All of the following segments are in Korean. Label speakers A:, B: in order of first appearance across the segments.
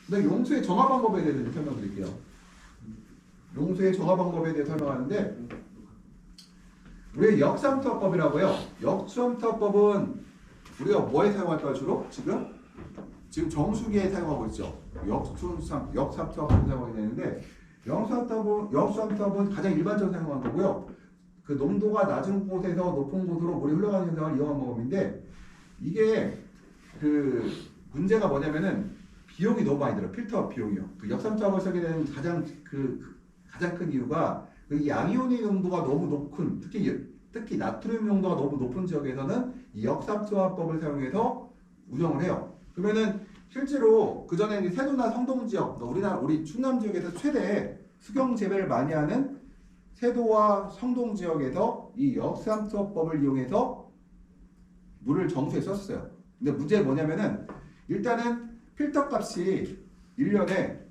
A: 근데 용수의 정화 방법에 대해서 설명드릴게요. 용수의 정화 방법에 대해 설명하는데 우리 역삼투압법이라고요. 역삼투압법은 우리가 뭐에 사용할까요? 주로 지금 정수기에 사용하고 있죠. 역삼투압법을 사용하게 되는데 역삼투압은 가장 일반적으로 사용하는 거고요. 그 농도가 낮은 곳에서 높은 곳으로 물이 흘러가는 현상을 이용한 방법인데 이게 그 문제가 뭐냐면은 비용이 너무 많이 들어요. 필터 비용이요. 그 역삼투압을 쓰게 되는 가장 큰 이유가 그 양이온의 농도가 너무 높은 특히 나트륨 농도가 너무 높은 지역에서는 이 역삼투압법을 사용해서 운영을 해요. 그러면은 실제로 그 전에 세도나 성동 지역, 우리 충남 지역에서 최대 수경 재배를 많이 하는 세도와 성동 지역에서 이 역삼투압법을 이용해서 물을 정수에 썼어요. 근데 문제는 뭐냐면은 일단은 필터 값이 1년에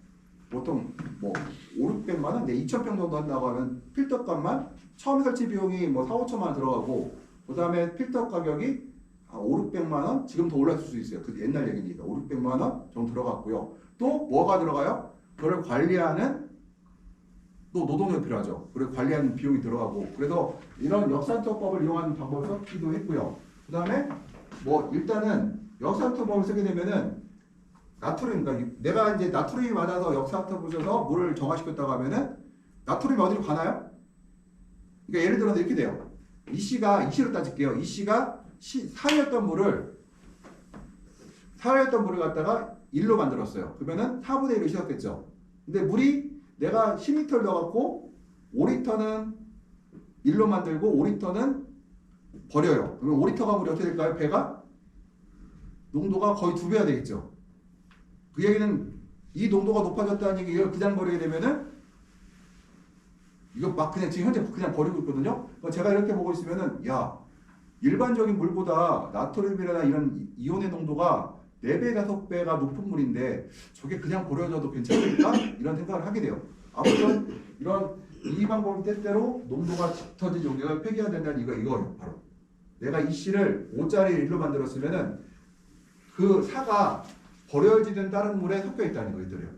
A: 보통 뭐 5,600만 원, 2,000평 정도 한다고 하면 필터 값만 처음 설치 비용이 뭐 4,5천만 원 들어가고 그 다음에 필터 가격이 5,600만 원, 지금 더 올랐을 수 있어요. 그 옛날 얘기니까 5,600만 원 정도 들어갔고요. 또 뭐가 들어가요? 그걸 관리하는 또 노동력이 필요하죠. 그리고 관리하는 비용이 들어가고 그래서 이런 역삼투압법을 이용하는 방법을 썼기도 했고요. 그 다음에 뭐 일단은 역삼투압법을 쓰게 되면은 나트륨, 그러니까 내가 이제 나트륨이 맞아서 역삼투압을 써서 물을 정화시켰다고 하면은 나트륨이 어디로 가나요? 그러니까 예를 들어서 이렇게 돼요. 이씨로 따질게요. 이씨가 4였던 물을 갖다가 1로 만들었어요. 그러면은 4분의 1을 씻었겠죠. 근데 물이 내가 10리터를 넣어갖고 5리터는 1로 만들고 5리터는 버려요. 그러면 5리터가 물이 어떻게 될까요? 배가 농도가 거의 2배가 되겠죠. 그 얘기는 이 농도가 높아졌다는 얘기, 이걸 그냥 버리게 되면은 이거 막 그냥 지금 현재 그냥 버리고 있거든요. 제가 이렇게 보고 있으면은 야, 일반적인 물보다 나트륨이나 이런 이온의 농도가 4배, 5배가 높은 물인데 저게 그냥 버려져도 괜찮을까? 이런 생각을 하게 돼요. 아무튼 이 방법은 때때로 농도가 짙어진 용액을 폐기해야 된다는 이거예요. 바로 내가 이 씨를 5짜리 1로 만들었으면은 그 4가 버려지는 다른 물에 섞여 있다는 거예요.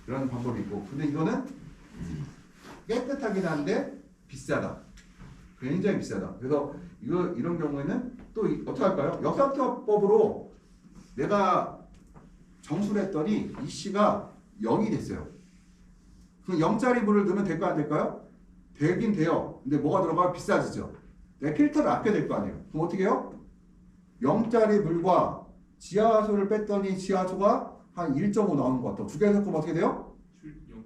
A: 이런 방법이 있고, 근데 이거는 깨끗하긴 한데 비싸다. 굉장히 비싸다. 그래서 이런 경우에는 또 어떻게 할까요? 역삼투압법으로 내가 정수를 했더니 이 씨가 0이 됐어요. 그럼 0짜리 물을 넣으면 될까요? 안 될까요? 되긴 돼요. 근데 뭐가 들어가면 비싸지죠. 내가 필터를 아껴야 될 거 아니에요. 그럼 어떻게 해요? 0짜리 물과 지하수를 뺐더니 지하수가 한 1.5 나오는 것 같아요. 두 개 섞으면 어떻게 돼요?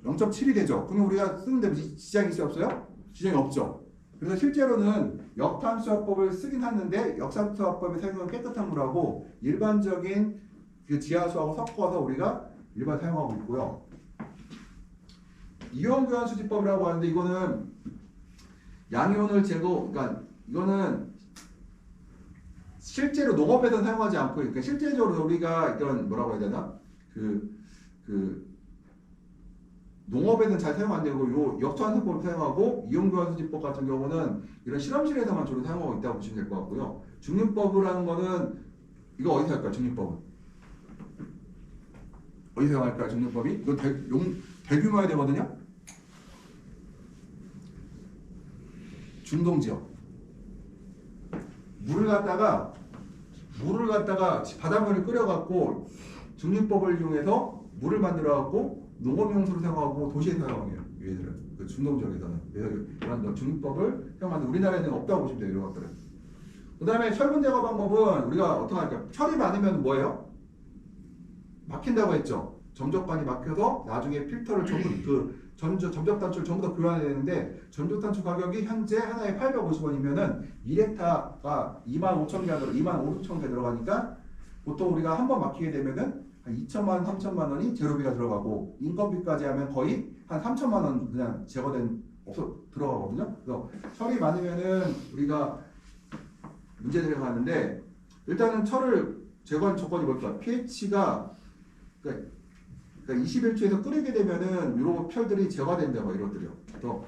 A: 0.7이 되죠. 그러면 우리가 쓰는데 지장이 있어요? 없어요? 지장이 없죠. 그래서 실제로는 역탄수화법을 쓰긴 하는데 역삼투압법의 사용은 깨끗한 물하고 일반적인 그 지하수하고 섞어서 우리가 일반 사용하고 있고요. 이온교환 수지법이라고 하는데 이거는 양이온을 그러니까 이거는 실제로 농업에서는 사용하지 않고, 그러니까 실제적으로 우리가 이런 뭐라고 해야 되나? 농업에는 잘 사용 안 되고 요 역투환수법을 사용하고 이온교환수지법 같은 경우는 이런 실험실에서만 주로 사용하고 있다고 보시면 될 것 같고요. 중립법이라는 거는 이거 어디서 할까요? 중립법은 어디서 사용할까요? 중립법이 이거 대규모해야 되거든요. 중동지역 물을 갖다가 바닷물을 끓여갖고 중립법을 이용해서 물을 만들어갖고 농업용수로 사용하고 도시에 사용해요. 얘들은 그 중동지역에서는. 그래서 이런 중립법을 사용하는데 우리나라에는 없다고 보시면 돼요. 이런 것들은. 그 다음에 철분 제거 방법은 우리가 어떻게 할까요? 철이 많으면 뭐예요? 막힌다고 했죠. 점적관이 막혀서 나중에 필터를 점적 단추를 전부 다 교환해야 되는데 점적 단추 가격이 현재 하나에 850원이면은 1헥타가 25,000개 25,000개 들어가니까 보통 우리가 한 번 막히게 되면은 한 2천만 원, 3천만 원이 제로비가 들어가고 인건비까지 하면 거의 한 3천만 원 그냥 들어가거든요. 그래서 철이 많으면은 우리가 문제들이 가는데 일단은 철을 제거한 조건이 뭘까? pH가 그러니까 21초에서 끓이게 되면은 이런 철들이 제거된다 막 이것들이요. 또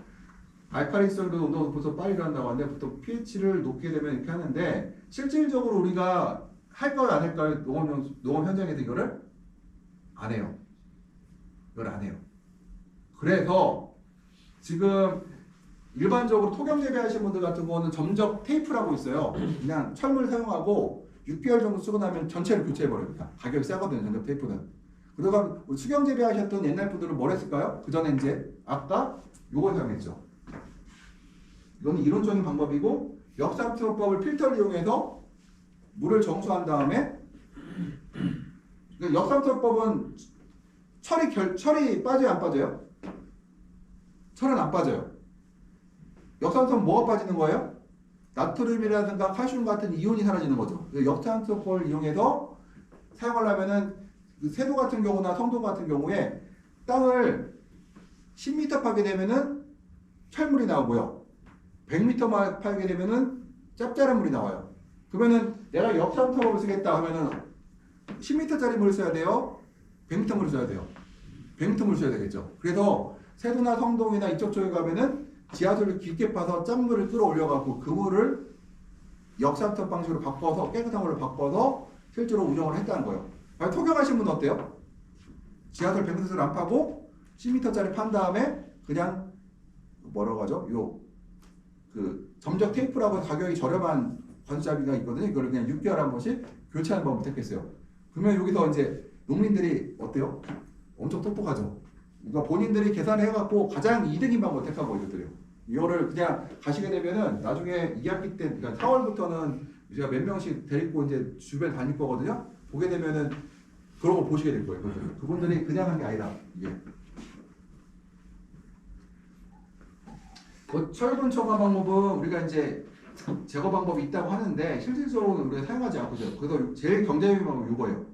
A: 알칼리성도 농도가 높아서 빨리 일어난다고 하는데 보통 pH를 높게 되면 이렇게 하는데 실질적으로 우리가 할까요 안 할까요? 농업 현장에서 이거를 안 해요. 이걸 안 해요. 그래서 지금 일반적으로 토경 재배하시는 분들 같은 경우는 점적 테이프라고 있어요. 그냥 철물 사용하고 6개월 정도 쓰고 나면 전체를 교체해버립니다. 가격이 싸거든요, 점적 테이프는. 그러면 수경 재배하셨던 옛날 분들은 뭘 했을까요? 그 전에 이제 아까 요걸 사용했죠. 이건 이론적인 방법이고, 역삼투법을 필터를 이용해서 물을 정수한 다음에, 역삼투법은 철이 빠져요, 안 빠져요? 철은 안 빠져요. 역삼투법은 뭐가 빠지는 거예요? 나트륨이라든가 칼슘 같은 이온이 사라지는 거죠. 역삼투법을 이용해서 사용하려면은 세도 같은 경우나 성도 같은 경우에 땅을 10m 파게 되면은 철물이 나오고요. 100m 파게 되면은 짭짤한 물이 나와요. 그러면은 내가 역삼투법을 쓰겠다 하면은 10m짜리 물을 써야 돼요? 100m 물을 써야 돼요? 100m 물을 써야 되겠죠. 그래서 세도나 성동이나 이쪽 쪽에 가면은 지하수를 깊게 파서 짠물을 끌어올려갖고 그 물을 역삼투법 방식으로 바꿔서 깨끗한 물로 바꿔서 실제로 운영을 했다는 거예요. 토경하신 분은 어때요? 지하수를 100m를 안 파고 10m짜리 판 다음에 그냥 뭐라고 하죠? 그 점적 테이프라고 가격이 저렴한 관수자비가 있거든요. 이걸 그냥 6개월에 한 번씩 교체하는 방법을 택했어요. 그러면 여기서 이제 농민들이 어때요? 엄청 똑똑하죠. 그러니까 본인들이 계산을 해갖고 가장 이득인 방법을 택한 거 이것들이요. 이거를 그냥 가시게 되면은 나중에 2학기 때, 그러니까 4월부터는 제가 몇 명씩 데리고 이제 주변 다닐 거거든요. 보게 되면은 그런 거 보시게 될 거예요. 그분들이 그냥 한 게 아니다. 이게. 철분 첨가 방법은 우리가 이제 제거 방법이 있다고 하는데 실질적으로 우리가 사용하지 않고 있어요. 그래서 제일 경제적인 방법이 이거예요.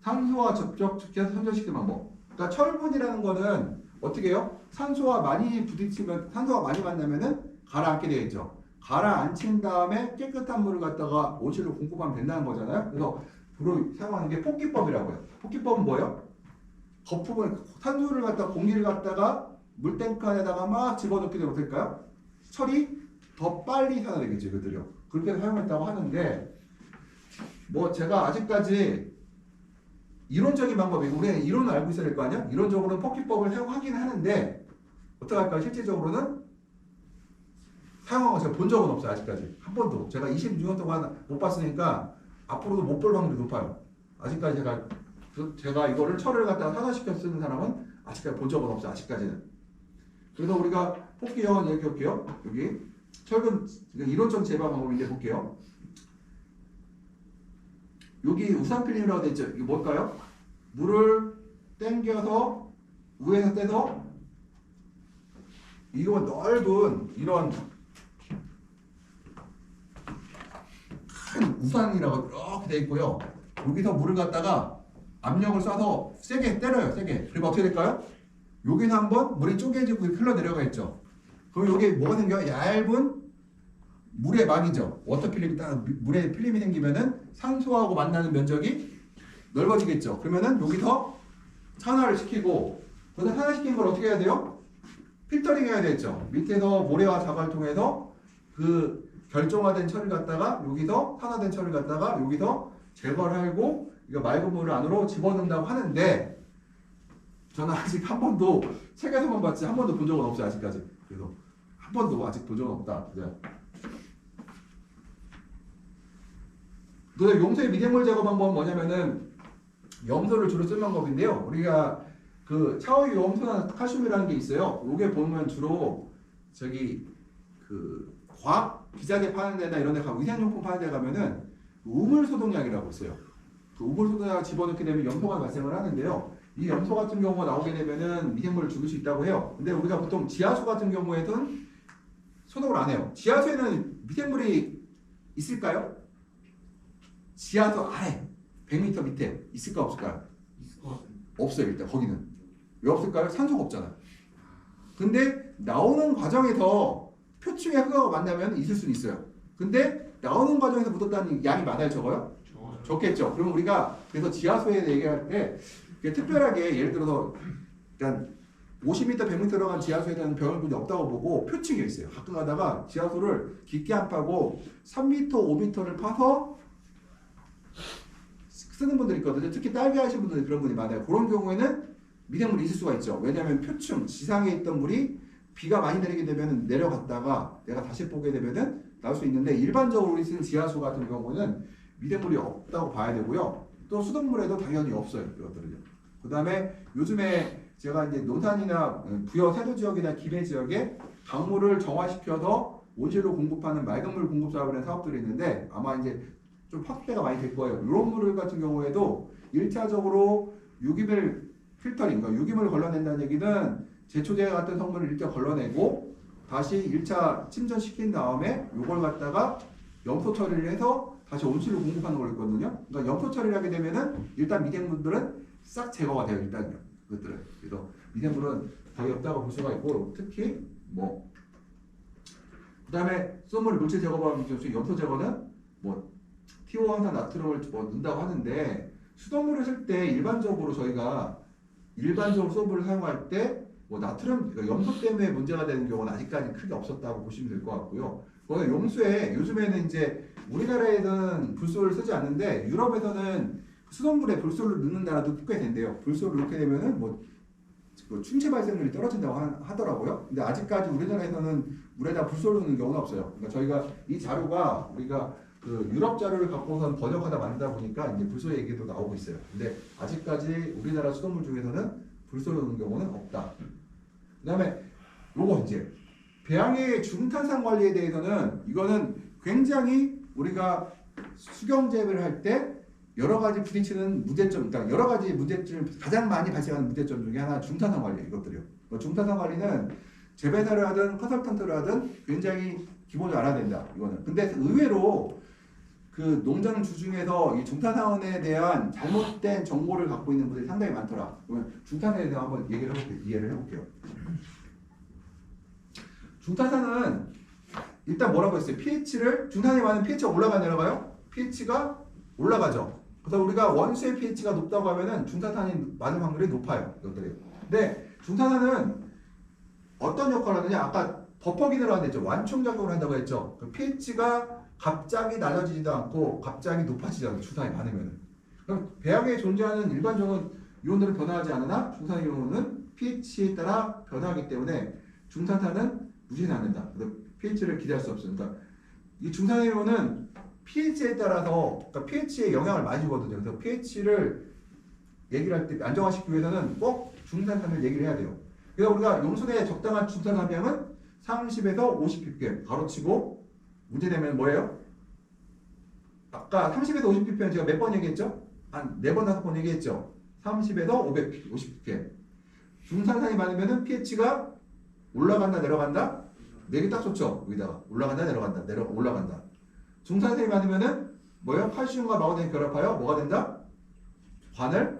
A: 산소와 접촉시켜서 선정시키는 방법. 그러니까 철분이라는 거는 어떻게 해요? 산소와 많이 부딪히면, 산소가 많이 만나면은 가라앉게 되어 있죠. 가라앉힌 다음에 깨끗한 물을 갖다가 온실로 공급하면 된다는 거잖아요. 그래서 주로 사용하는 게 폭기법이라고 해요. 폭기법은 뭐예요? 거품을, 산소를 갖다가, 공기를 갖다가 물탱크 안에다가 막 집어넣게 되면 어떨까요? 철이 더 빨리 산화되겠죠, 이것들이요. 그렇게 사용했다고 하는데, 뭐 제가 아직까지 이론적인 방법이고, 우리는 이론을 알고 있어야 될 거 아니야? 이론적으로는 폭기법을 사용하긴 하는데, 어떡할까요? 실질적으로는 사용한 거 제가 본 적은 없어요, 아직까지. 한 번도. 제가 26년 동안 못 봤으니까, 앞으로도 못 볼 확률이 높아요. 아직까지 제가 이거를 철을 갖다가 산화시켜 쓰는 사람은 아직까지 본 적은 없어요, 아직까지는. 그래서 우리가 폭기형 이렇게 볼게요. 여기 철근 이론적 제반 방법인데 볼게요. 여기 우산필름이라고 되어 있죠. 이게 뭘까요? 물을 땡겨서 위에서 떼서 이거 넓은 이런 큰 우산이라고 이렇게 되어 있고요. 여기서 물을 갖다가 압력을 쏴서 세게 때려요. 세게. 그리고 어떻게 될까요? 여기서 한번 물이 쪼개지고 흘러내려가 있죠. 그럼 여기 뭐가 생겨요? 얇은 물의 막이죠. 워터필름이 딱 물에 필름이 생기면은 산소하고 만나는 면적이 넓어지겠죠. 그러면은 여기서 산화를 시키고, 그래서 산화시킨 걸 어떻게 해야 돼요? 필터링 해야 되겠죠. 밑에서 모래와 자갈을 통해서 그 결정화된 철을 갖다가 여기서 산화된 철을 갖다가 여기서 제거를 하고 이거 맑은 물을 안으로 집어넣는다고 하는데, 저는 아직 한 번도 책에서만 봤지 한 번도 본 적은 없어요, 아직까지. 그래서 한 번도 아직 본 적은 없다. 그래서 용소의 미생물 제거 방법은 뭐냐면은 염소를 주로 쓰는 방법인데요. 우리가 그 차오유 염소나 칼슘이라는 게 있어요. 요게 보면 주로 저기 그 과학 기자재 파는 데나 이런 데 가고 위생용품 파는 데 가면은 우물 소독약이라고 있어요. 그 우물 소독약 집어넣게 되면 염소가 발생을 하는데요. 이 염소 같은 경우가 나오게 되면은 미생물을 죽일 수 있다고 해요. 근데 우리가 보통 지하수 같은 경우에는 소독을 안 해요. 지하수에는 미생물이 있을까요? 지하수 아래 100m 밑에 있을까 없을까요?
B: 있을 것 같은데.
A: 없어요. 일단 거기는. 왜 없을까요? 산소가 없잖아요. 근데 나오는 과정에서 표층의 흙하고 만나면 있을 수는 있어요. 근데 나오는 과정에서 묻었다는 양이 많아요, 적어요? 적겠죠. 그럼 우리가 그래서 지하수에 얘기할 때 특별하게 예를 들어서 일단 50m, 100m 들어간 지하수에 대한 병원분이 없다고 보고 표층에 있어요. 가끔 가다가 지하수를 깊게 안 파고 3m, 5m를 파서 쓰는 분들이 있거든요. 특히 딸기 하시는 분들이 그런 분이 많아요. 그런 경우에는 미생물이 있을 수가 있죠. 왜냐하면 표층 지상에 있던 물이 비가 많이 내리게 되면 내려갔다가 내가 다시 보게 되면은 나올 수 있는데 일반적으로 우리 쓰는 지하수 같은 경우는 미생물이 없다고 봐야 되고요. 또 수돗물에도 당연히 없어요. 이것들은요. 그 다음에 요즘에 제가 이제 논산이나 부여 세도 지역이나 기내 지역에 강물을 정화시켜서 온실로 공급하는 맑은 물 공급 사업을 하는 사업들이 있는데 아마 이제 좀 확대가 많이 될 거예요. 이런 물 같은 경우에도 1차적으로 유기물 필터링, 그러니까 유기물을 걸러낸다는 얘기는 제초제 같은 성분을 일단 걸러내고 다시 1차 침전시킨 다음에 이걸 갖다가 염소 처리를 해서 다시 온실로 공급하는 거였거든요. 그러니까 염소 처리를 하게 되면은 일단 미생물들은 싹 제거가 돼요. 일단요. 그것들은. 그래서 미생물은 거의 없다고 볼 수가 있고 특히 뭐 그다음에 수돗물 물질 제거법인 경우 염소 제거는 뭐 티오황산 나트륨을 뭐 넣는다고 하는데 수돗물을 쓸 때 일반적으로 저희가 일반적으로 수돗물을 사용할 때 뭐 나트륨 그러니까 염소 때문에 문제가 되는 경우는 아직까지 크게 없었다고 보시면 될 것 같고요. 그거는 용수에 요즘에는 이제 우리나라에는 불소를 쓰지 않는데 유럽에서는 수돗물에 불소를 넣는 나라도 꽤 된대요. 불소를 넣게 되면은 뭐 충치 발생률이 떨어진다고 하더라고요. 근데 아직까지 우리나라에서는 물에다 불소를 넣는 경우는 없어요. 그러니까 저희가 이 자료가 우리가 그 유럽 자료를 갖고선 번역하다 만들다 보니까 이제 불소 얘기도 나오고 있어요. 근데 아직까지 우리나라 수돗물 중에서는 불소를 넣는 경우는 없다. 그다음에 요거 이제 배양의 중탄산 관리에 대해서는 이거는 굉장히 우리가 수경재배를 할 때 여러 가지 부딪히는 문제점, 그러니까 여러 가지 문제점 가장 많이 발생하는 문제점 중에 하나 중탄산 관리 이것들이요. 중탄산 관리는 재배사를 하든 컨설턴트를 하든 굉장히 기본적으로 알아야 된다. 이거는. 근데 의외로 그 농장주 중에서 이 중탄산에 대한 잘못된 정보를 갖고 있는 분들이 상당히 많더라. 그러면 중탄산에 대해서 한번 이해를 해볼게요. 중탄산은 일단 뭐라고 했어요? pH를 중탄산이 많은 pH가 올라가 내려가요? pH가 올라가죠. 그래서 우리가 원수의 pH가 높다고 하면은 중탄산이 많은 확률이 높아요. 이것들이. 근데 중탄산은 어떤 역할을 하느냐? 아까 버퍼 기능을 하는데 완충작용을 한다고 했죠. 그 pH가 갑자기 낮아지지도 않고 갑자기 높아지지 않아요. 중탄산이 많으면. 그럼 배양에 존재하는 일반적인 이온들은 변화하지 않으나 중탄산 이온은 pH에 따라 변화하기 때문에 중탄산은 무시는 않는다. 그래서 pH를 기대할 수 없어요. 그러니까 이 중탄산 이온은 pH에 따라서 그러니까 pH에 영향을 많이 주거든요. 그래서 pH를 얘기를 할 때 안정화시키기 위해서는 꼭 중탄산을 얘기를 해야 돼요. 그래서 우리가 용순의 적당한 중탄산 함량은 30에서 50ppm 가로치고 문제되면 뭐예요? 아까 30에서 50ppm 제가 몇 번 얘기했죠? 한 4번 5번 얘기했죠? 30에서 50ppm 중탄산이 많으면 pH가 올라간다 내려간다? 내기 딱 좋죠? 여기다가 올라간다 내려간다 올라간다. 중탄산이 많으면은 뭐예요? 칼슘과 마그네슘 결합하여 뭐가 된다? 관을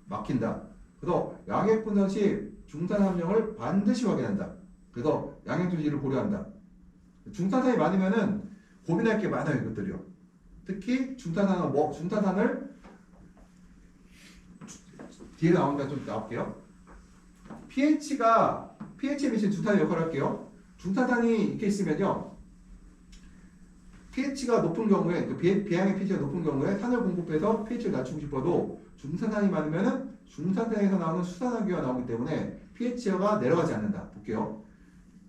A: 막힌다. 그래서 양액 분석 시 중탄산 함량을 반드시 확인한다. 그래서 양액 조지를 고려한다. 중탄산이 많으면은 고민할 게 많아요, 이것들이요. 특히 중탄산을 뒤에 나온다 좀 나올게요. pH에 미친 중탄산 역할을 할게요. 중탄산이 이렇게 있으면요. pH가 높은 경우에, 배양의 pH가 높은 경우에 산을 공급해서 pH를 낮추고 싶어도 중탄산이 많으면은 중탄산에서 나오는 수산화기가 나오기 때문에 pH가 내려가지 않는다. 볼게요.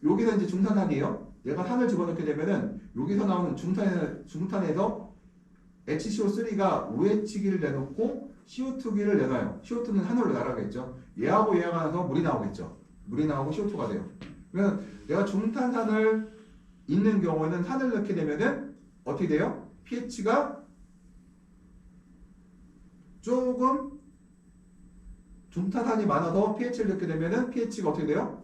A: 여기는 이제 중탄산이에요. 내가 산을 집어넣게 되면은 여기서 나오는 중탄에서 HCO3가 OH기를 내놓고 CO2기를 내놔요. CO2는 하늘로 날아가겠죠. 얘하고 얘가 나서 물이 나오겠죠. 물이 나오고 CO2가 돼요. 그러면 내가 중탄산을 있는 경우에는 산을 넣게 되면은 어떻게 돼요? pH가 조금 중탄산이 많아서 pH를 넣게 되면은 pH가 어떻게 돼요?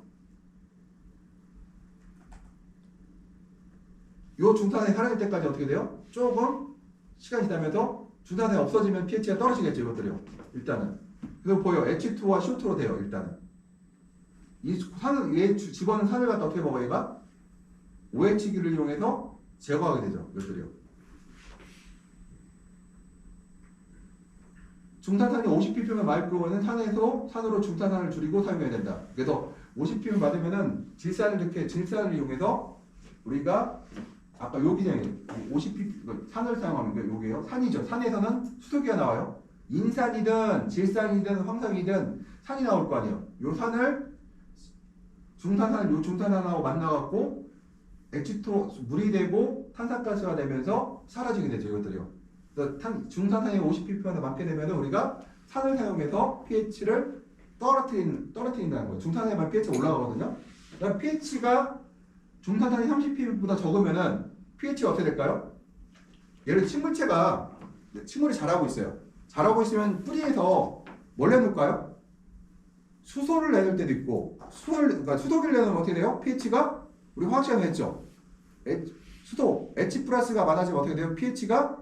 A: 요 중탄산이 사라질 때까지 어떻게 돼요? 조금 시간이 지나면서 중탄산이 없어지면 pH가 떨어지겠죠. 이것들이요. 일단은. 그래서 보여. H2와 CO2로 돼요. 일단은. 이 산을, 얘 집어넣은 산을 갖다 어떻게 먹어요? 얘가? OH기를 이용해서 제거하게 되죠. 이것들이요. 중탄산이 50ppm을 맑을 경우에는 산으로 중탄산을 줄이고 사용해야 된다. 그래서 50ppm 받으면은 질산을 이용해서 우리가 아까 요 기장에 50ppm 산을 사용하면 여기에요. 산이죠. 산에서는 수소기가 나와요. 인산이든 질산이든 황산이든 산이 나올 거 아니에요. 요 산을 중산산을 요 중산산하고 만나갖고 H2 물이 되고 탄산가스가 되면서 사라지게 되죠. 이것들이요. 그래서 중산산이 50ppm에 많게 되면 우리가 산을 사용해서 pH를 떨어뜨린다는 거예요. 중산산에만 pH가 올라가거든요. 그럼 pH가 중산산이 30ppm보다 적으면은 pH가 어떻게 될까요? 예를 들어 식물이 자라고 있어요. 자라고 있으면 뿌리에서 뭘 내놓을까요? 수소를 내놓을 때도 있고 그러니까 수소를 내놓으면 어떻게 돼요? pH가 우리 화학 시간에 했죠. 수소 H 플러스가 많아지면 어떻게 돼요? pH가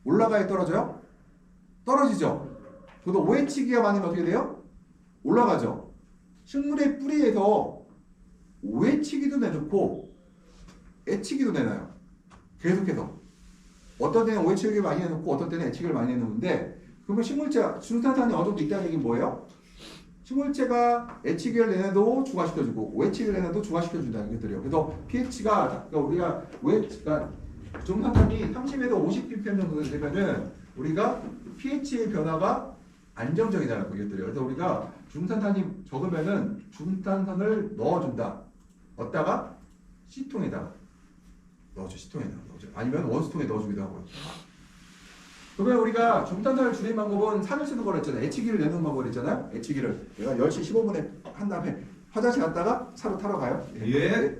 A: 올라가야 떨어져요? 떨어지죠. 그래도 OH기가 많으면 어떻게 돼요? 올라가죠. 식물의 뿌리에서 OH기도 내놓고 H기도 내놔요. 계속해서. 어떤 때는 OH기를 많이 내놓고 어떤 때는 H기를 많이 내놓는데 그러면 식물체 중산산이 어느 정도 있다는 얘기는 뭐예요? 식물체가 H기를 내놔도 중화시켜주고 OH기를 내놔도 중화시켜준다는 것들이에요. 그래서 pH가 그러니까 우리가 OH가 중산산이 30에서 50ppm 정도 되면은 우리가 pH의 변화가 안정적이다라는 것들이에요. 그래서 우리가 중산산이 적으면은 중산산을 넣어준다. 넣었다가 C통에다가 넣어줘. C통에다가 넣어줘. 아니면 원수통에 넣어주기도 하고요. 그러면 우리가 중탄산을 줄이는 방법은 산을 쓰는 거라 했잖아요. H기를 내는 방법을 했잖아요. H기를 내가 10시 15분에 한 다음에 화장실 갔다가 차로 타러 가요.
B: 예.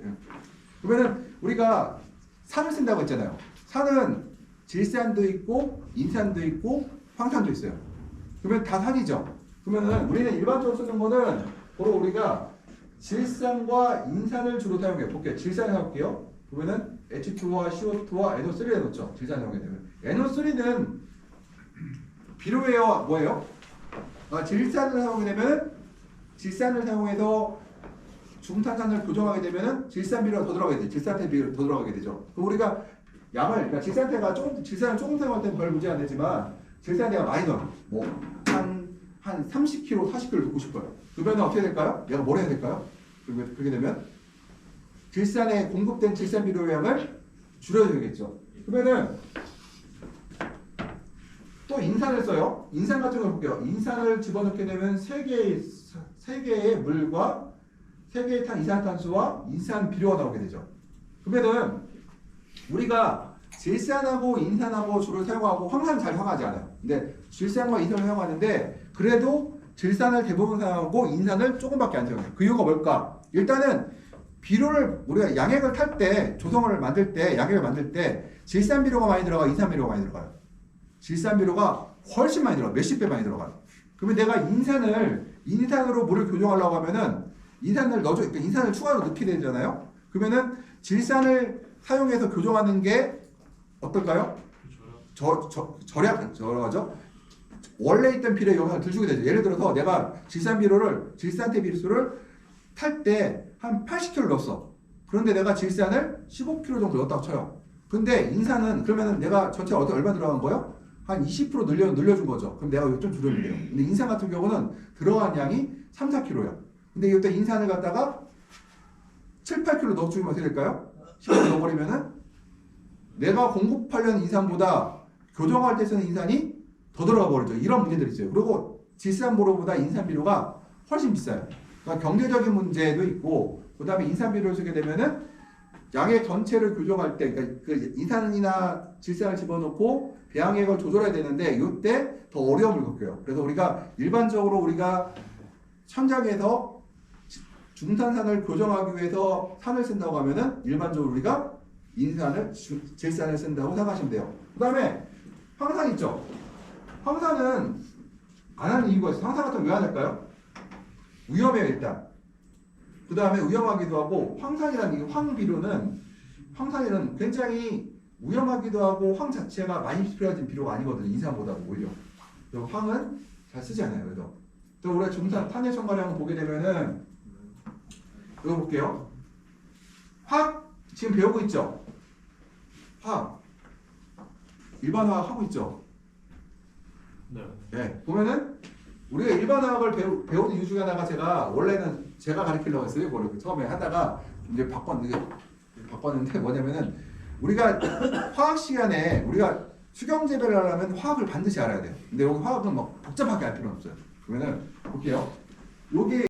A: 그러면은 우리가 산을 쓴다고 했잖아요. 산은 질산도 있고 인산도 있고 황산도 있어요. 그러면 다 산이죠. 그러면은 우리는 일반적으로 쓰는 거는 바로 우리가 질산과 인산을 주로 사용해요. 볼게요. 질산을 해볼게요. 보면은 H2와 CO2와 NO3를 해놓죠. 질산 사용하게 되면. NO3는 비료예요? 뭐예요? 질산을 사용하게 되면 질산을 사용해서 중탄산을 교정하게 되면은 질산비료가 더 들어가게 돼요. 질산태 비료가 더 들어가게 되죠. 그럼 우리가 양을, 그러니까 질산을 조금 사용할 때는 별 문제 안 되지만 질산이 많이 넣어. 한 30kg, 40kg 넣고 싶어요. 그러면 어떻게 될까요? 내가 뭘 해야 될까요? 그렇게 되면 질산에 공급된 질산 비료의 양을 줄여야겠죠. 그러면은 또 인산을 써요. 인산 같은 걸 볼게요. 인산을 집어넣게 되면 3개의 물과 3개의 이산화탄소와 인산 비료가 나오게 되죠. 그러면은 우리가 질산하고 인산하고 주로 사용하고 황산 잘 사용하지 않아요. 근데 질산과 인산을 사용하는데 그래도 질산을 대부분 사용하고 인산을 조금밖에 안 사용해요. 그 이유가 뭘까? 일단은 비료를 우리가 양액을 탈 때 조성을 만들 때 양액을 만들 때 질산 비료가 많이 들어가 인산 비료가 많이 들어가요. 질산 비료가 훨씬 많이 들어가 몇십 배 많이 들어가요. 그러면 내가 인산으로 물을 교정하려고 하면은 인산을 넣어줘, 그러니까 인산을 추가로 넣게 되잖아요. 그러면은 질산을 사용해서 교정하는 게 어떨까요? 저렴하죠. 원래 있던 비료에 영향을 덜 주게 되죠. 예를 들어서 내가 질산태 비료수를 탈 때 한 80kg 넣었어. 그런데 내가 질산을 15kg 정도 넣었다고 쳐요. 근데 인산은 그러면은 내가 전체 얼마 들어간 거예요? 한 20% 늘려준 거죠. 그럼 내가 좀 줄여주면 돼요. 근데 인산 같은 경우는 들어간 양이 3, 4kg야. 근데 이때 인산을 갖다가 7, 8kg 넣어주면 어떻게 될까요? 10kg 넣어버리면은 내가 공급하려는 인산보다 교정할 때 쓰는 인산이 더 들어가 버리죠. 이런 문제들이 있어요. 그리고 질산비료보다 인산비료가 훨씬 비싸요. 그러니까 경제적인 문제도 있고, 그 다음에 인산비료를 쓰게 되면은 양액 전체를 교정할 때, 그러니까 그 인산이나 질산을 집어넣고 배양액을 조절해야 되는데 이때 더 어려움을 겪어요. 그래서 우리가 일반적으로 우리가 현장에서 중탄산을 교정하기 위해서 산을 쓴다고 하면은 일반적으로 우리가 질산을 쓴다고 생각하시면 돼요. 그 다음에 황산 있죠. 황산은 안 하는 이유가 있어요. 황산 같은 거 왜 안 할까요? 위험해요, 일단. 그 다음에 위험하기도 하고, 황산이라는 황산이는 굉장히 위험하기도 하고, 황 자체가 많이 필요해진 비료가 아니거든요. 인산보다도 오히려. 그래서 황은 잘 쓰지 않아요, 그래도. 또 우리가 중산 탄핵 첨가량을 보게 되면은, 이거 볼게요. 화학, 지금 배우고 있죠? 화학. 일반 화학 하고 있죠? 네. 보면은, 우리가 일반화학을 배우는 이유 중에 하나가 원래는 제가 가르치려고 했어요. 그걸 처음에 하다가 이제 바꿨는데 뭐냐면은 우리가 화학 시간에 우리가 수경 재배를 하려면 화학을 반드시 알아야 돼요. 근데 여기 화학은 막 복잡하게 할 필요는 없어요. 그러면은 볼게요. 요게